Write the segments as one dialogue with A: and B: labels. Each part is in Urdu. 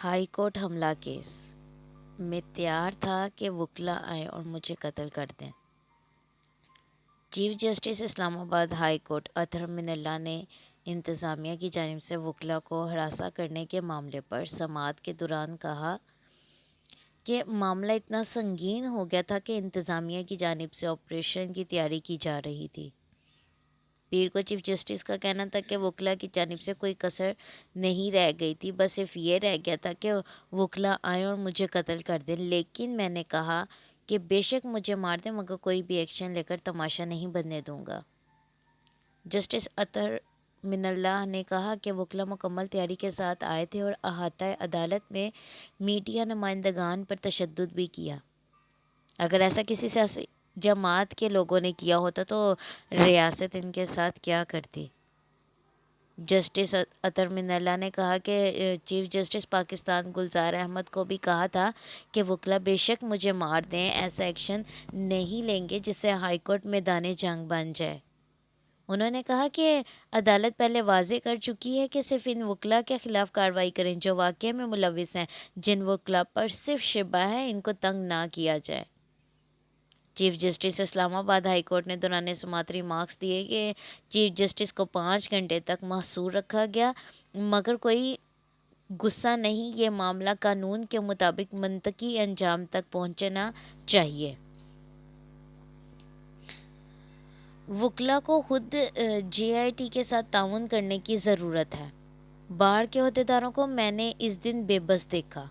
A: ہائی کورٹ حملہ کیس میں تیار تھا کہ وکلا آئیں اور مجھے قتل کر دیں۔ چیف جسٹس اسلام آباد ہائی کورٹ اطہر من اللہ نے انتظامیہ کی جانب سے وکلا کو ہراساں کرنے کے معاملے پر سماعت کے دوران کہا کہ معاملہ اتنا سنگین ہو گیا تھا کہ انتظامیہ کی جانب سے آپریشن کی تیاری کی جا رہی تھی۔ پیر کو چیف جسٹس کا کہنا تھا کہ وکلا کی جانب سے کوئی کسر نہیں رہ گئی تھی، بس صرف یہ رہ گیا تھا کہ وکلا آئیں اور مجھے قتل کر دیں، لیکن میں نے کہا کہ بے شک مجھے مار دیں مگر کوئی بھی ایکشن لے کر تماشا نہیں بننے دوں گا۔ جسٹس اطہر من اللہ نے کہا کہ وکلا مکمل تیاری کے ساتھ آئے تھے اور احاطہ عدالت میں میڈیا نمائندگان پر تشدد بھی کیا۔ اگر ایسا کسی سیاسی جماعت کے لوگوں نے کیا ہوتا تو ریاست ان کے ساتھ کیا کرتی؟ جسٹس اطہر من اللہ نے کہا کہ چیف جسٹس پاکستان گلزار احمد کو بھی کہا تھا کہ وکلا بے شک مجھے مار دیں، ایسا ایکشن نہیں لیں گے جس سے ہائی کورٹ میدان جنگ بن جائے۔ انہوں نے کہا کہ عدالت پہلے واضح کر چکی ہے کہ صرف ان وکلا کے خلاف کارروائی کریں جو واقعے میں ملوث ہیں، جن وکلا پر صرف شبہ ہے ان کو تنگ نہ کیا جائے۔ چیف جسٹس اسلام آباد ہائی کورٹ نے دوران سماعت ریمارکس دیے کہ چیف جسٹس کو 5 گھنٹے تک محصور رکھا گیا مگر کوئی غصہ نہیں، یہ معاملہ قانون کے مطابق منطقی انجام تک پہنچنا چاہیے۔ وکلا کو خود جے آئی ٹی کے ساتھ تعاون کرنے کی ضرورت ہے۔ بار کے عہدیداروں کو میں نے اس دن بے بس دیکھا۔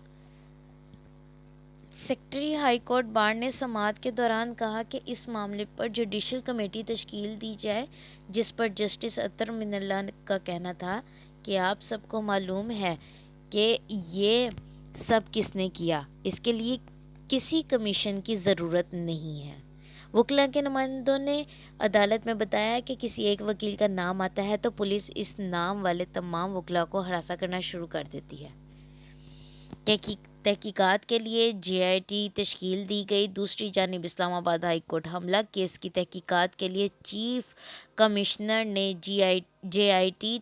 A: سیکریٹری ہائی کورٹ بار نے سماعت کے دوران کہا کہ اس معاملے پر جوڈیشل کمیٹی تشکیل دی جائے، جس پر جسٹس اطہر من اللہ کا کہنا تھا کہ آپ سب کو معلوم ہے کہ یہ سب کس نے کیا، اس کے لیے کسی کمیشن کی ضرورت نہیں ہے۔ وکلا کے نمائندوں نے عدالت میں بتایا کہ کسی ایک وکیل کا نام آتا ہے تو پولیس اس نام والے تمام وکلا کو ہراساں کرنا شروع کر دیتی ہے۔ تحقیقات کے لیے جے آئی ٹی تشکیل دی گئی۔ دوسری جانب اسلام آباد ہائی کورٹ حملہ کیس کی تحقیقات کے لیے چیف کمشنر نے جے آئی ٹی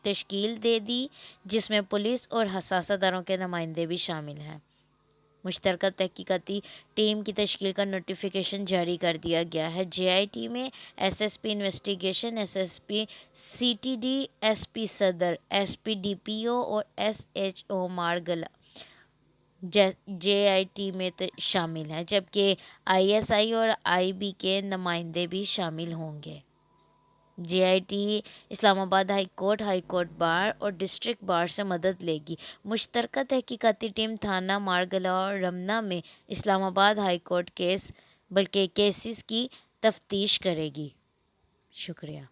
A: تشکیل دے دی، جس میں پولیس اور حساس اداروں کے نمائندے بھی شامل ہیں۔ مشترکہ تحقیقاتی ٹیم کی تشکیل کا نوٹیفیکیشن جاری کر دیا گیا ہے۔ جے آئی ٹی میں S S P investigation, S S P C T D, S P Saddar, S P D P O اور S H O Margalla J I T میں شامل ہیں، جبکہ آئی ایس آئی اور آئی بی کے نمائندے بھی شامل ہوں گے۔ جے آئی ٹی اسلام آباد ہائی کورٹ بار اور ڈسٹرکٹ بار سے مدد لے گی۔ مشترکہ تحقیقاتی ٹیم تھانہ مارگلا اور رمنا میں اسلام آباد ہائی کورٹ کیسز کی تفتیش کرے گی۔ شکریہ۔